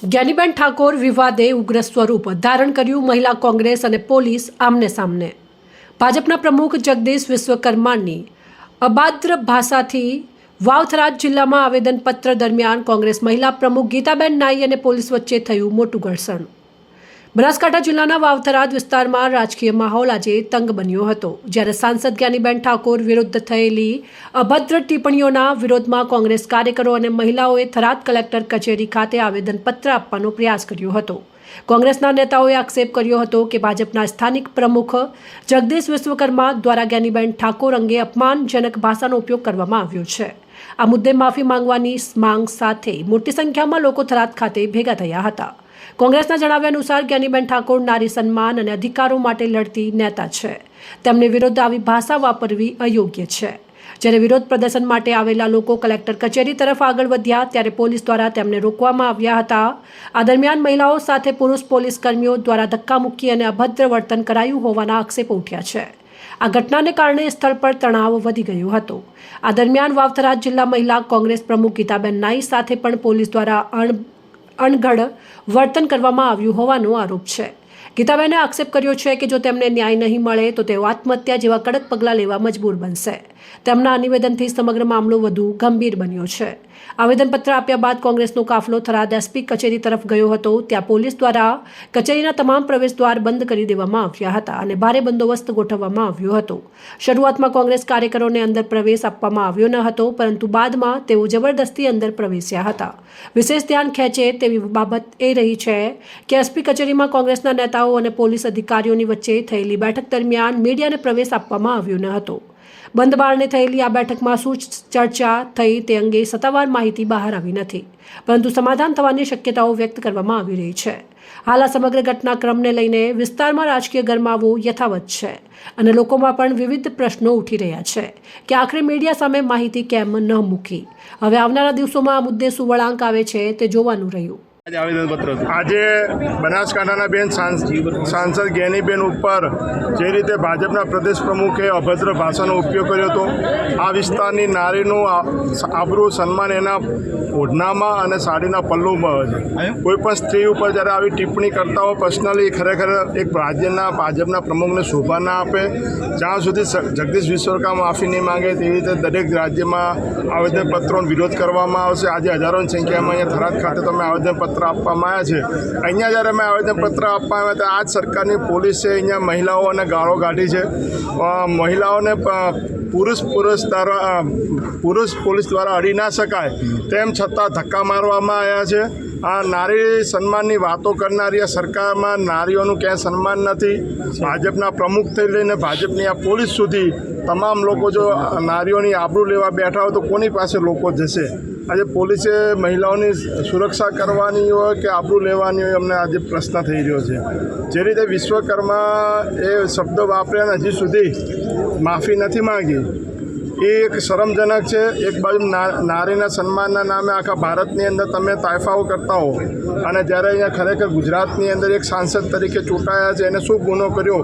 જ્ઞાનીબેન ઠાકોર વિવાદે ઉગ્ર સ્વરૂપ ધારણ કર્યું। મહિલા કોંગ્રેસ અને પોલીસ આમને સામને। ભાજપના પ્રમુખ જગદીશ વિશ્વકર્માની અભદ્ર ભાષાથી વાવથરા જિલ્લામાં આવેદનપત્ર દરમિયાન કોંગ્રેસ મહિલા પ્રમુખ ગીતાબેન નાઈ અને પોલીસ વચ્ચે થયું મોટું ઘર્ષણ। બનાસકાંઠા જિલ્લાના વાવથરાદ વિસ્તારમાં રાજકીય માહોલ આજે તંગ બન્યો હતો, જ્યારે સાંસદ જ્ઞાનીબેન ઠાકોર વિરુદ્ધ થયેલી અભદ્ર ટિપ્પણીઓના વિરોધમાં કોંગ્રેસ કાર્યકરો અને મહિલાઓએ થરાદ કલેક્ટર કચેરી ખાતે આવેદનપત્ર આપવાનો પ્રયાસ કર્યો હતો। કોંગ્રેસના નેતાઓએ આક્ષેપ કર્યો હતો કે ભાજપના સ્થાનિક પ્રમુખ જગદીશ વિશ્વકર્મા દ્વારા જ્ઞાનીબેન ઠાકોર અંગે અપમાનજનક ભાષાનો ઉપયોગ કરવામાં આવ્યો છે। આ મુદ્દે માફી માંગવાની માંગ સાથે મોટી સંખ્યામાં લોકો થરાદ ખાતે ભેગા થયા હતા। કોંગ્રેસના જણાવ્યા અનુસાર જ્ઞાનીબેન ઠાકોર નારી સન્માન અને અધિકારો માટે લડતી નેતા છે। તેમની વિરુદ્ધ આવી ભાષા વાપરવી અયોગ્ય છે। જ્યારે વિરોધ પ્રદર્શન માટે આવેલા લોકો કલેક્ટર કચેરી તરફ આગળ વધ્યા ત્યારે પોલીસ દ્વારા તેમને રોકવામાં આવ્યા હતા। આ દરમિયાન મહિલાઓ સાથે પુરુષ પોલીસ કર્મીઓ દ્વારા ધક્કામુક્કી અને અભદ્ર વર્તન કરાયું હોવાના આક્ષેપો ઉઠ્યા છે। આ ઘટનાને કારણે સ્થળ પર તણાવ વધી ગયો હતો। આ દરમિયાન વાવથરા જિલ્લા મહિલા કોંગ્રેસ પ્રમુખ ગીતાબેન નાઈ સાથે પણ પોલીસ દ્વારા અણઘડ વર્તન કરવામાં આવ્યું હોવાનો આરોપ છે। ગીતાબેને આક્ષેપ કર્યો છે કે જો તેમને ન્યાય નહીં મળે તો તેઓ આત્મહત્યા જેવા કડક પગલાં લેવા મજબૂર બનશે। તેમના આ નિવેદનથી સમગ્ર મામલો વધુ ગંભીર બન્યો છે। આવેદનપત્ર આપ્યા બાદ કોંગ્રેસનો કાફલો થરાદ એસપી કચેરી તરફ ગયો હતો। ત્યાં પોલીસ દ્વારા કચેરીના તમામ પ્રવેશદ્વાર બંધ કરી દેવામાં આવ્યા હતા અને ભારે બંદોબસ્ત ગોઠવવામાં આવ્યો હતો। શરૂઆતમાં કોંગ્રેસ કાર્યકરોને અંદર પ્રવેશ આપવામાં આવ્યો ન હતો, પરંતુ બાદમાં તેઓ જબરદસ્તી અંદર પ્રવેશ્યા હતા। વિશેષ ધ્યાન ખેંચે તેવી બાબત એ રહી છે કે એસપી કચેરીમાં કોંગ્રેસના નેતાઓ અને પોલીસ અધિકારીઓની વચ્ચે થયેલી બેઠક દરમિયાન મીડિયાને પ્રવેશ આપવામાં આવ્યો ન હતો। બંધ બારણે થયેલી આ બેઠકમાં શું ચર્ચા થઈ તે અંગે સત્તાવાર માહિતી બહાર આવી નથી, પરંતુ સમાધાન થવાની શક્યતાઓ વ્યક્ત કરવામાં આવી રહી છે। હાલ આ સમગ્ર ઘટનાક્રમને લઈને વિસ્તારમાં રાજકીય ગરમાવો યથાવત છે અને લોકોમાં પણ વિવિધ પ્રશ્નો ઉઠી રહ્યા છે કે આખરે મીડિયા સામે માહિતી કેમ ન મૂકી। હવે આવનારા દિવસોમાં આ મુદ્દે શું વળાંક આવે છે તે જોવાનું રહ્યું। આજે બનાસકાંઠાના બેન સાંસદ જ્ઞાનીબેન ઉપર જે રીતે ભાજપના પ્રદેશ પ્રમુખે અભદ્ર ભાષાનો ઉપયોગ કર્યો હતો, આ વિસ્તારની નારીનું આબરૂ સન્માન એના ઓઢનામાં અને સાડીના પલ્લુમાં હોય છે। કોઈ પણ સ્ત્રી ઉપર જ્યારે આવી ટિપ્પણી કરતા હોય પર્સનલી ખરેખર એક રાજ્યના ભાજપના પ્રમુખને શોભા ના આપે। જ્યાં સુધી જગદીશ વિશ્વકર્મા માફી નહીં માંગે તેવી રીતે દરેક રાજ્યમાં આવેદનપત્રોનો વિરોધ કરવામાં આવશે। આજે હજારોની સંખ્યામાં અહીંયા થરાદ ખાતે તમે આવેદનપત્ર આપવામાં આવ્યા છે। અહીંયા જ્યારે અમે આવેદનપત્ર આપવા આવ્યા તો આ જ સરકારની પોલીસે અહીંયા મહિલાઓને ગાળો કાઢી છે। મહિલાઓને પુરુષ પોલીસ દ્વારા અડી ના શકાય તેમ છતાં ધક્કા મારવામાં આવ્યા છે। આ નારી સન્માનની વાતો કરનારી આ સરકારમાં નારીઓનું ક્યાંય સન્માન નથી। ભાજપના પ્રમુખથી લઈને ભાજપની આ પોલીસ સુધી તમામ લોકો જો નારીઓની આબરૂ લેવા બેઠા હોય તો કોની પાસે લોકો જશે? આજે પોલીસે મહિલાઓની સુરક્ષા કરવાની હોય કે આબરૂ લેવાની હોય, અમને આજે પ્રશ્ન થઈ રહ્યો છે। જે રીતે વિશ્વકર્મા એ શબ્દ વાપર્યા હજી સુધી માફી નથી માંગી, એ એક શરમજનક છે। એક બાજુ નારીના સન્માનના નામે આખા ભારતની અંદર તમે તાયફાઓ કરતા હો અને જ્યારે અહીંયા ખરેખર ગુજરાતની અંદર એક સાંસદ તરીકે ચૂંટાયા છે, એને શું ગુનો કર્યો?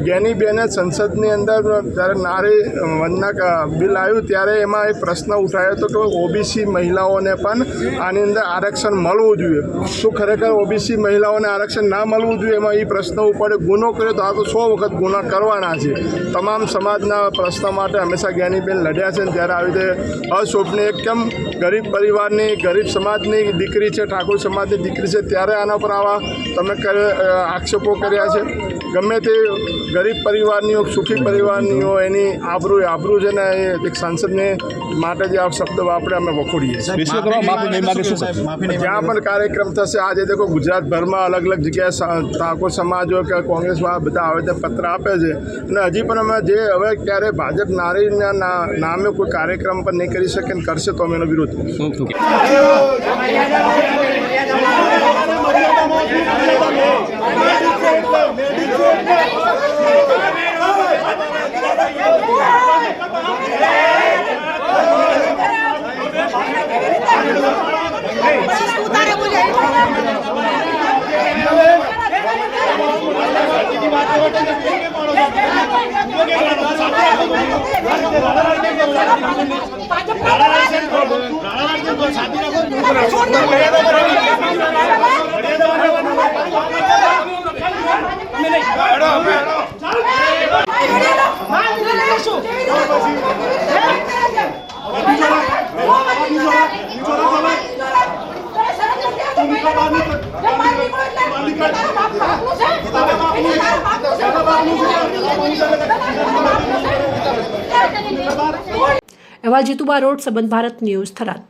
જ્ઞાનીબેને સંસદની અંદર જ્યારે નારી વંદના બિલ આવ્યું ત્યારે એમાં એક પ્રશ્ન ઉઠાયો હતો કે ઓબીસી મહિલાઓને પણ આની અંદર આરક્ષણ મળવું જોઈએ। શું ખરેખર ઓબીસી મહિલાઓને આરક્ષણ ના મળવું જોઈએ? એમાં એ પ્રશ્ન ઉપર ગુનો કર્યો તો આ તો 100 વખત ગુના કરવાના છે। તમામ સમાજના પ્રશ્ન માટે હંમેશા જ્ઞાનીબેન લડ્યા છે। ત્યારે આવી રીતે અશોભની એકદમ ગરીબ પરિવારની ગરીબ સમાજની દીકરી છે, ઠાકોર સમાજની દીકરી છે, ત્યારે આના પર આવા તમે આક્ષેપો કર્યા છે। ગમે તે ગરીબ પરિવારની હોય, સુખી પરિવારની હોય, એની આબરૂ છે ને એ એક સાંસદને માટે જે આ શબ્દ વાપરે અમે વખોડીએ છીએ। જ્યાં પણ કાર્યક્રમ થશે આજે દેખો ગુજરાતભરમાં અલગ અલગ જગ્યાએ ઠાકોર સમાજ હોય કે કોંગ્રેસવાળા બધા આવેદનપત્ર આપે છે અને હજી પણ અમે જે હવે ક્યારે ભાજપ નારીના નામે કોઈ કાર્યક્રમ પણ નહીં કરી શકે ને કરશે તો અમે એનો વિરોધ કરીશું। ભાજપ અહેવાલ જીતુ બારોટ, સંબંધ ભારત ન્યૂઝ, થરાદ.